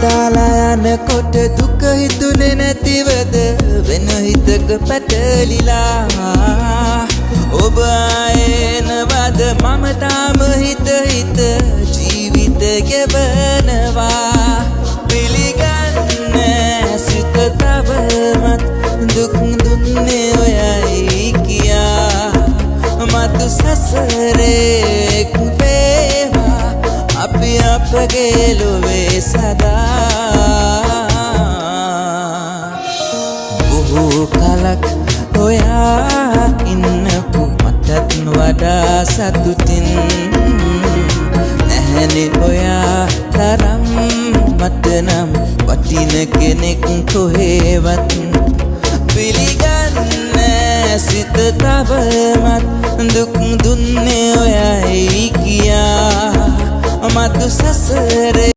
දාලා යනකොට දුක හිතුනේ නැතිවද වෙන හිතක පැටලිලා ඔබ ආයෙනවද මම තාම හිත ජීවිත ගෙවනවා පිළිගන්නේ සිත තවමත් දුක් දුන්නේ ඔයයි කියා මතු සසරේ වේවා අපි අපගේ ලොවේ සදා බොහෝ කලක් ඔයා ඉන්නපු මටත් වඩා සතුටින් නැහැනේ ඔයා තරම් මට නම් වටින කෙනෙක් කොහෙවත් පිළිගන්නේ සිත තවමත් දුක් දුන්නේ ඔයයි කියා මතු සසරේ